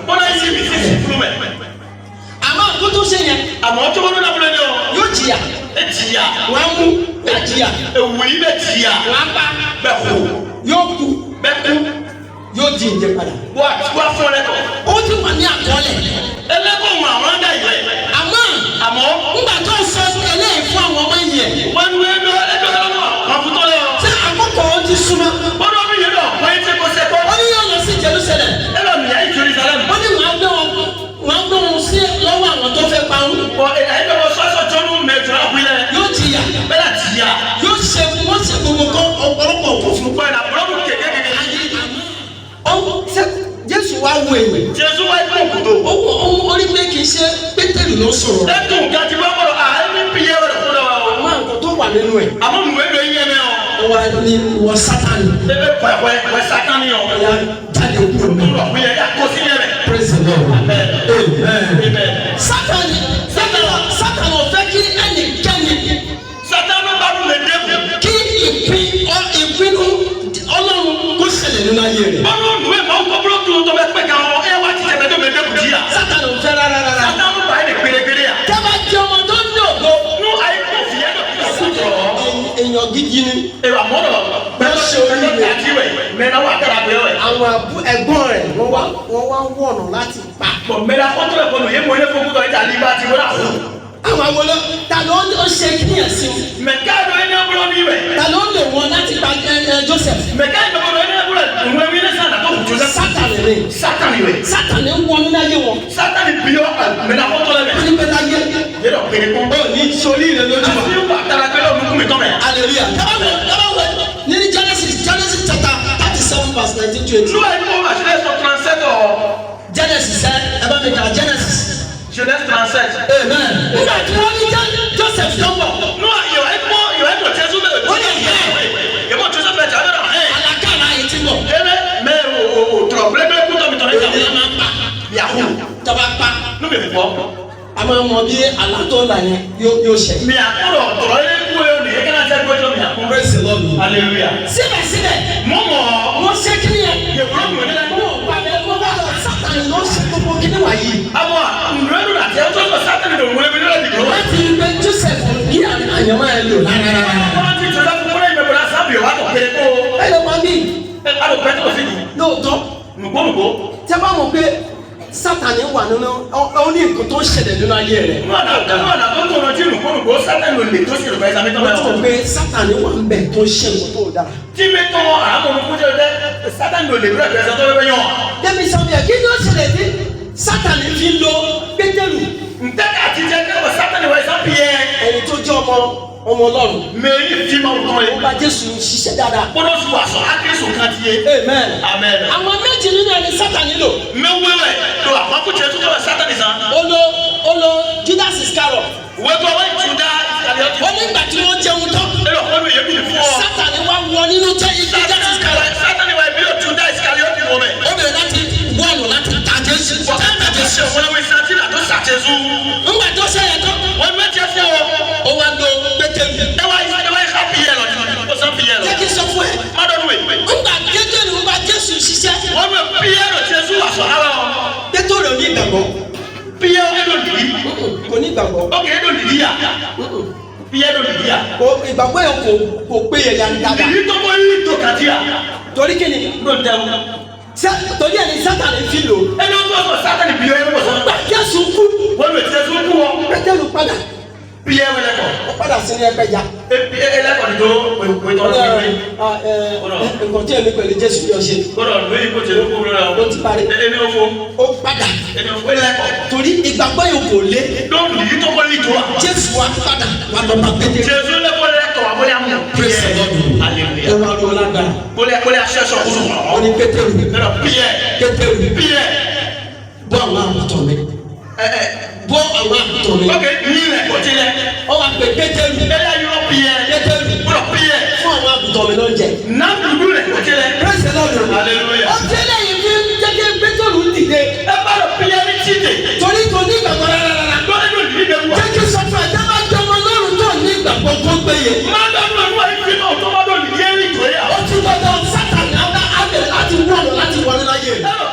bọ́lá yìí mi sì fún mẹ́. àmọ́ kó tó ṣe yẹn. àmọ́ tó wọ́n lọ́wọ́ lẹ́nu. yóò jìyà. ẹ jìyà. wọ́n á mú bẹ́ẹ̀ jìyà. ewu yìí bẹ jìyà. wọ́n á pa. bẹ́ẹ̀ kú. yóò kú. bẹ́ẹ̀ kú. yóò di ìjẹ padà. wà fún ẹ kọ. ó ti wà ní àkọọ́lẹ̀. ẹlẹ́kọ̀ọ́ mọ àwọn ọ̀dà yìí. àmọ́ ńgbà tó sọ eléyìí fún àwọn ọmọ yẹn. wọ́n ní ẹjọ́ lọ́wọ́ kọ̀ǹpútọ́ lọ. ṣé àkókò ó ti súnmọ́. bọ́dọ̀ mi yẹn lọ wọ́n ti kó sẹ́kọ́. ó ní yóò lọ sí Jerusalem. ẹ lọ mi yẹn Jerusalem. ó ní wọ́n á gbé wọn sí lọ́wọ́ àwọn tó fẹ́ pa wọn. ẹ̀yin bẹ wọ sọ́sọ́ jọ́nù mẹ́jọ àpilẹ̀. yóò jìyà. bẹ́ẹ̀ jìyà. yóò ṣe wọ́n ṣe gbogbo kan ọ̀pọ̀lọpọ̀ òkú fún. Jésù wá wo èwe. Jésù wá ikú òkúto. Ó rí pé kì í ṣe Pétérù ló sọ̀rọ̀. Ẹ̀dùn gàtí bá bọ̀rọ̀ àárín ní pìyẹ́ rẹ̀ fún wa. Àwọn nǹkan tó wà nínú ẹ̀. Àmọ́ nù ẹ́ ló ń yẹ mẹ́ o. Wà ní wọ Sátánì. Ebe pẹ̀pẹ̀ Sátánì o. Ọ̀ya jáde kúrò mi. Ọ̀pọ̀ yẹn yà kó sí yẹn rẹ̀. Praise the Lord. Amen. Sátánì ò fẹ́ kí ẹnikẹ́ni. Sátánì bá dùn lè dẹ́kun. Kí ìpinnu Ọlọ́run kó ṣẹlẹ̀ nínú ayé rẹ̀. Bọ́lá nù ẹ̀ máa ń kọ́ búrọ́kì tó bẹ pẹ́ kan ọ̀ ẹ̀ wá ti tẹ̀lé tó bẹ dẹ́kun jí yà. Sátánì ò fẹ́ rárá. Sátánì bá yẹn pérépéré yà. Kẹ́bà jẹ́ ọmọ tó ń dògbò. Nú ayé kò fi yẹn lọ sí ọ̀rọ̀. Èèyàn gidi ni. Èrò àmọ́dọ̀ bẹ́ẹ̀ ṣe orí rẹ̀ mẹ́ta wà dára bẹ́ẹ̀ rẹ̀. Àwọn ẹ̀gbọ́n rẹ̀ wọ́n wá wọ̀nà láti pa. Bọ̀ mẹ́ta kọ́tọ́ ẹ̀kọ́ nù yé mo ilé fún kútọ̀ ìjà líbá ti wọ́n àwọ̀. Àwọn àwòrán ta ló ń ṣe kíyàn sí i. Mẹ̀káàdù ẹni ọ̀bùrọ̀ ní ìwẹ̀. Ta ló ń lò wọ́n láti pa Joseph. Mẹ̀káàdù ọ̀bùrọ̀ ẹni ọ̀bùrọ̀ ìwé mi ní sànà tó kù Joseph. Sátánì ni. Sátánì wẹ̀. Sátánì ń wọnú láyé wọn. Sátánì bí ọ mẹ́ta kọ́tọ́ lẹ́mẹ̀. Wọ́n ní bẹ́ẹ̀ láyé. Yẹ́dọ̀ péré kún. Ó ní sori rẹ̀ lójú wa. Àti wà dára pé lọ́ọ̀mù kún mi tọ́ mẹ́. Hallelujah. Dábàwọ̀ ní Genesis chapter 37 verse 19-20. Lúwa ẹni mo máa ṣe lẹ́sọ̀ transẹ́tọ̀. Genesis ẹ bá mi kà Genesis. Jeunesse transẹ́t. Amen. Nígbà tí wọ́n ní Joseph tó ń bọ̀. Lúwa yọ̀ ẹ́ tó Jésù bẹ̀rẹ̀. Ó lè yẹ. Yẹ̀bọ̀ Joseph bẹ̀rẹ̀ jáde náà. Àlàkàlà yìí ti bọ̀. Ẹ̀rẹ́ mẹ́ o tọ̀rọ̀ pélépélé kú tọ̀ mi tọ̀ nígbà Èyí máa ń pa. Yahoo. Tọ́ba pa. Nú mi bọ̀. A máa mọ bí alátó ńlá yẹn yóò ṣẹ. Mi àkúrọ̀ tọ̀rọ̀ ilé kú ẹ̀ ní ẹ̀kẹ́ náà tẹ́ gbọ́dọ̀ mi àkúrọ̀. Praise the Lord. Hallelujah. Síbẹ̀síbẹ̀. Mọ̀mọ́. Wọ́n ṣe kí ni yẹn. Yẹ̀wúrọ̀ mi nílẹ̀. Wọ́n bá lọ Sátánì ló ṣe gbogbo kí ni wàyí. Àmọ́ nùrẹ́dù àti ẹ̀tọ́ sọ Sátánì ló wọlé mi nílẹ̀ dìgbò. Láti gbé Joseph ní àyànmọ́ ẹ lò lára. Wọ́n ti jọ̀dá fún kúrẹ́ ìgbẹ̀bọ̀lá sábìọ̀ wá kọ̀ pé kó. Ẹ lọ máa bí. Alò pẹ́ tó fi jù. Lóòótọ́. Nùgbònùgbò. Tẹ́ bá mọ̀ pé Sátánì wà nínú ó ní nǹkan tó ń ṣẹlẹ̀ nínú ayé rẹ̀. Nùwàdà tó tó lọ jí nùgbònùgbò Sátánì ló lè tó sì rẹ̀ bẹ́ẹ̀ sàmì tó bẹ́ẹ̀ Wọ́n ti mọ̀ pé Sátánì wà ń bẹ̀ tó ń ṣe nǹkan tó dára. Tí mi tọ́ àmọ̀nù kújẹ́ dẹ́ Sátánì ló lè rẹ̀ bẹ́ẹ̀ sàmì tó bẹ́ẹ̀ yàn. Dẹ́mi sọ́bíà kí ló ṣẹlẹ̀ tí Sátánì fi lo Pétérù. Ntẹ́ka àti jẹ́ kẹ́wọ̀ Sátánì wà sábì yẹ. Ẹni tó jẹ́ ọmọ Ọlọ́run. Mẹ́rin fi máa tọ́ Ó yẹ. bá Jésù ṣiṣẹ́ dáadáa. Gbọ́dọ̀ sùn àṣọ Akérésù kan ti yé. Amen. Amen. Àwọn méjì nínú ẹni Sátánì lò. Mẹ́wẹ́wẹ́ tó àpapọ̀ jẹ́ tó tọ́ Sátánì sàn. Ó lo Judas Iscariot. Wẹ́gbẹ́ wọ́n ìtúndà Iscariot. Ó nígbà tí wọ́n jẹun tán. Ẹ lọ fọ́nù yẹ bí fún ọ. Sátánì wá wọ nínú jẹ́ ibi Judas Iscariot. Sátánì wà ibi yóò túndà Iscariot wọ̀ mẹ́. Ó bẹ̀rẹ̀ láti wọ́ọ̀nù láti ta Jésù. Wọ́n ti ṣe wọ́n wí sátìlà tó ṣàtẹ̀sù. Ńgbà tó ṣe yẹn tán. Wọ́n mẹ́tẹ̀ fún ọ. Ó wá lo Pétérù. Ẹ wá ìsàpì yẹ lọ. Ó sọ fi yẹ lọ. Jẹ́ kí n sọ fún ẹ. Má dọ́nu wẹ̀. Ńgbà Pétérù ń bá Jésù ṣiṣẹ́. Wọ́n mẹ píyẹ́ lọ Jésù wà sọ̀ ara wọn. Pétérù ní ìgbàgbọ́. Píyẹ́ ó lò dìdí. Kò ní ìgbàgbọ́. Ó kì í lò dìdí yà. Píyẹ́ lò dìdí yà. Ìgbàgbọ́ yẹn kò péye dáadáa. Dìdí tó bọ́ yìí tó kàdí yà. Torí kí ni? Ló ń tẹ́wọ́. Torí ẹni Sátánì fi lò. Ẹni wọ́n tó Sátánì bí ọ ẹni wọ́n sọ. Gbà Jésù kú. Wọ́n lò Jésù kú ọ. Pétérù padà. Píyẹ́ wẹlẹ́ kọ̀. Ó padà sí ní ẹgbẹ́jà. Ẹlẹ́kọ̀ọ́ ni tó pé tọ́ sí ìwé. Nǹkan tí èmi pẹ̀lú Jésù yọ ṣe. Gbọ́dọ̀ lóyún kó tẹ̀lé kó lọ́la. Ó ti parí. Ẹni ó fún. Ó padà. Ẹni ó fún ẹlẹ́kọ̀ọ́. Torí ìgbàgbọ́ yẹn kò lé. Lóògùn yìí tó wọlé tó wa. Jésù wa padà wà lọ́ba Pétérù. Jésù lẹ́kọ̀ọ́ lẹ́kọ̀ọ́ àbóyá mú. Praise the Lord. Hallelujah. Ó wá lọ lágbára. Kólé aṣẹ́ṣọ́ kúrò. Ó ní Pétérù. Ẹ̀rọ píyẹ́. Pétérù. Píyẹ́. Bọ́ àwọn àgùntàn mi. Bọ́ àwọn àgùntàn mi. Ok, ní ilẹ̀ kò tilẹ̀. Ó wá pè Pétérù. Ẹ̀yà yóò píyẹ́. Pétérù. Kúrò píyẹ́. Fún àwọn àgùntàn mi ló ń jẹ. Náà dúdú rẹ̀ kò tilẹ̀. Praise the Lord. Hallelujah. Ó tẹ́lẹ̀ yìí fi jẹ́ kí Pétérù dìde. Ẹ bá lọ píyẹ́ ní tíde. Torí kò ní ìgbàgbọ́ rárá. Lọ́dún yóò dìde wá. Jẹ́ kí sọ fún ẹ, jẹ́ bá jẹ́ ọmọ Ọlọ́run tó ní ìgbàgbọ́ tó péye. Máa dánú ẹ̀rú àyíké náà tó bá dọ̀ nìyẹn rí ìtòyà. Ó ti gbọ́dọ̀ Sátánì á bẹ̀rẹ̀ láti wọ̀nù láti wọlé láyé. Ẹ̀rọ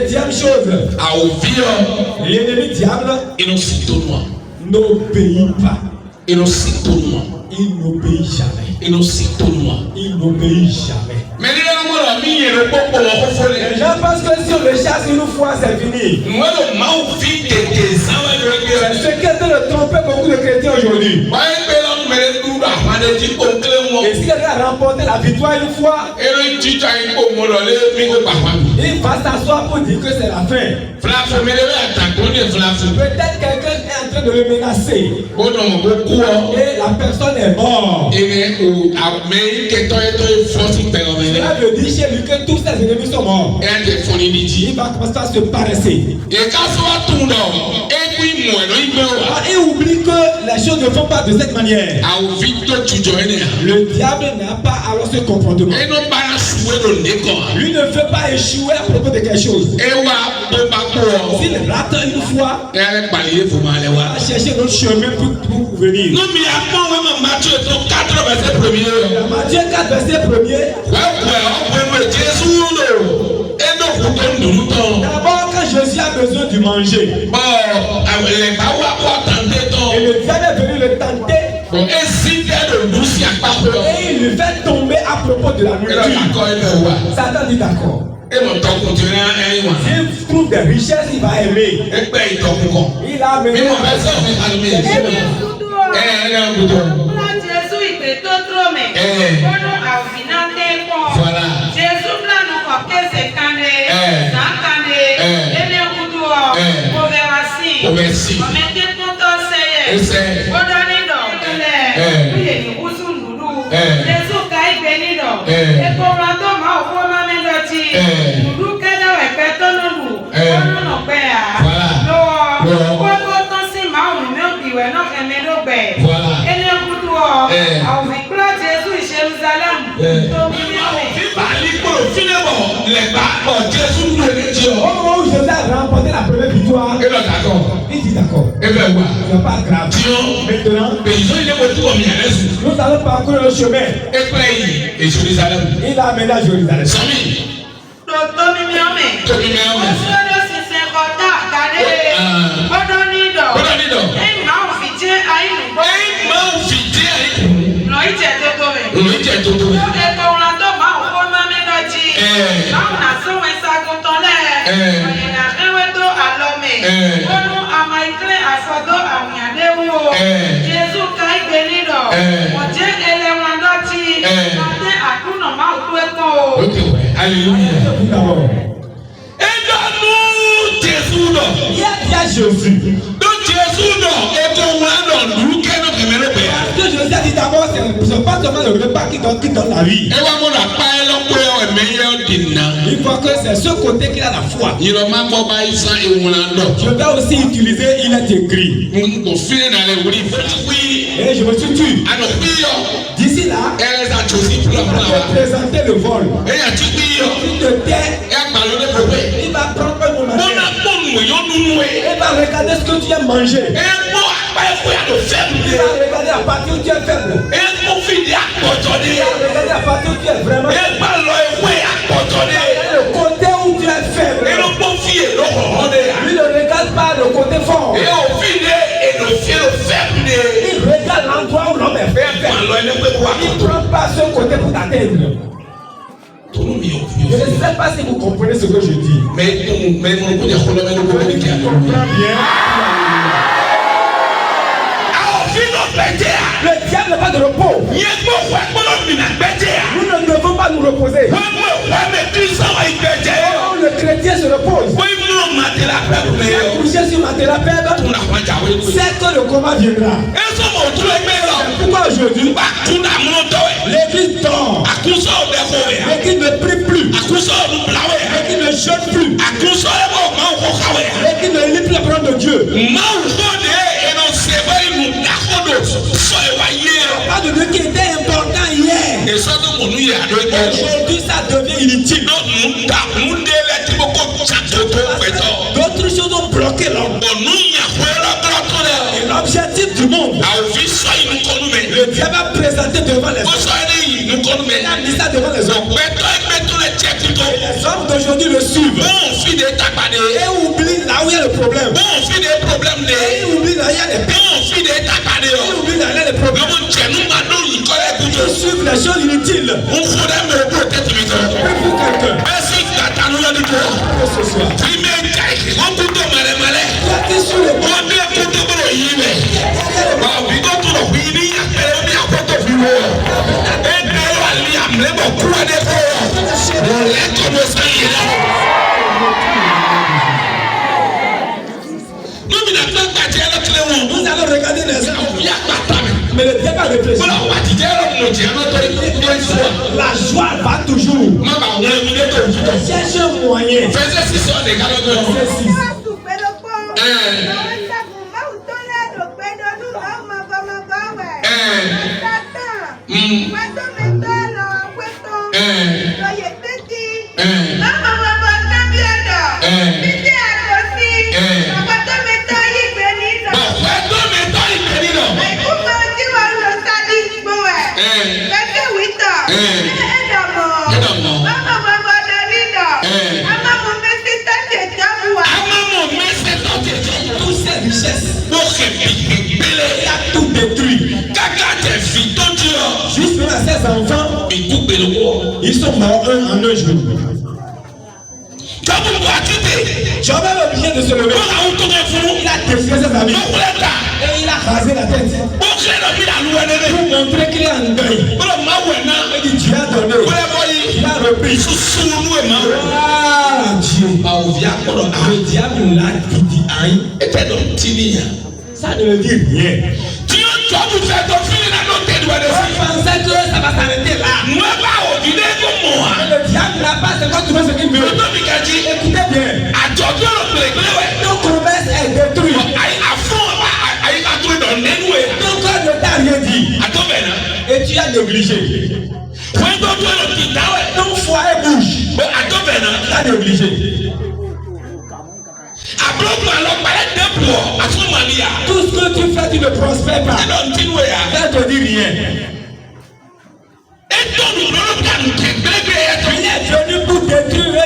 Deuxième chose, l'ennemi diable n'obéit pas. Il n'obéit jamais. Il n'obéit jamais. Les gens pensent que si on le chasse une fois, c'est fini. C'est ce qui est de tromper beaucoup de chrétiens aujourd'hui. Et si quelqu'un a remporté la victoire une fois, il va s'asseoir pour dire que c'est la fin. Peut-être quelqu'un est en train de le menacer. Et la personne est morte. Cela veut dire chez lui que tous ses ennemis sont morts. Il va commencer à se paresser. Et oublie que les choses ne vont pas de cette manière. Le diable n'a pas alors ce comportement. Lui ne veut pas échouer à propos de quelque chose. S'il rate une fois, il va chercher notre chemin pour venir. Matthieu 4 verset 1er. D'abord, quand Jésus a besoin de manger, et le diable est venu le tenter, et il lui fait tomber à propos de la nourriture. Satan dit d'accord. S'il trouve des richesses, il va aimer. Il a amené. Au moment où Jésus a remporté la première victoire, il dit d'accord. Ce n'est pas grave. Maintenant, nous allons parcourir le chemin. Il a amené à Jérusalem. Alléluia. Il y a Jésus. Que Jésus a dit d'abord, c'est pas seulement le repas qui donne la vie. Il faut que c'est ce côté qu'il a la foi. Je vais aussi utiliser, il est écrit. Et je me suis dit, d'ici là, il va présenter le vol. Il te tait, il va prendre un moment. Il va regarder ce que tu as mangé. Il va regarder la partie où tu es faible. Il va regarder la partie où tu es vraiment faible. Le côté où tu es faible. Lui ne regarde pas le côté fort. Il regarde l'endroit où l'homme est faible. Il ne prend pas ce côté pour t'atteindre. Je ne sais pas si vous comprenez ce que je dis. Mais je comprends bien. Le diable n'a pas de repos. Nous ne devons pas nous reposer. Le chrétien se repose. Coucher sur ma thérapeute, c'est que le combat viendra. Pourquoi aujourd'hui l'église dort, l'église ne prie plus, l'église ne jeûne plus, l'église ne lit plus la parole de Dieu. Pas de Dieu qui était important hier. Aujourd'hui ça devient inutile. D'autres choses ont bloqué l'homme. Et l'objectif du monde, le diable a présenté devant les hommes. Il a mis ça devant les hommes. jẹ kuto. Les hommes d'aujourd'hui le suivent. Bon fi de tapade. Et oublient là où il y a le problème. Bon fi de problème de. Et oublient là où il y a les Bon fi de tapade Et o. oublient là où il y a les problèmes. Lọ́mọ jẹnu ma dó yìí kọ́lé kuto. Ils suivent les choses inutiles. N kó dẹ́ mi o kó tẹ́tù mi sọ. Pour quelqu'un. Bẹ́sì gàtà ló lọ́dún kọ́. Que ce soit. Fi mi jà ìkè. Wọ́n kuto mẹ̀lẹ́mẹ̀lẹ́. Qui sur les Wọ́n dé kuto bọ̀rọ̀ yìí mẹ́. Wà á bí tó tó lọ fi ní àpẹẹrẹ ní àkótó fi wọ́. E gbé wà ní àmúlẹ́bọ̀ kúrò dé kọ́. Lẹ́tọ̀ ló sẹ́yìn rẹ̀. Gómìnà tó gbàjẹ́ ẹlẹ́kẹ̀lẹ́ wọn. Nous allons regarder les hommes. Yà gbàtà mi. Mais le débat réfléchit. Bọ́lá wà ti jẹ́ ẹ̀rọ mọ̀ jẹ́ ẹ̀rọ tó ń sọ. La joie va toujours. Má bàa wọ́n ẹ̀mí lẹ́tọ̀ òjútọ̀. Cherche un moyen. Fẹsẹ̀ sísọ ọ̀dẹ̀ kálọ́gbọ̀n. C'est six. Toutes ces richesses. Il a tout détruit. Juste même à ses enfants, ils sont morts un en un jour. Job est obligé de se lever. Il a détruit ses amis. Et il a rasé la tête. Pour montrer qu'il est en deuil. Il dit Dieu a donné. Il a repris. Ah Dieu. Le diable l'a dit. Ça ne veut dire rien. On pensait que ça va s'arrêter là. Mais le diable n'a pas 50 ce qu'il veut. Écoutez bien. Ton promesse est détruite. Ton corps ne t'a rien dit. Et tu as négligé. Ton foyer bouge. Tu as négligé. Tout ce que tu fais, tu ne prospères pas. Ça ne te dit rien. Il est venu pour détruire.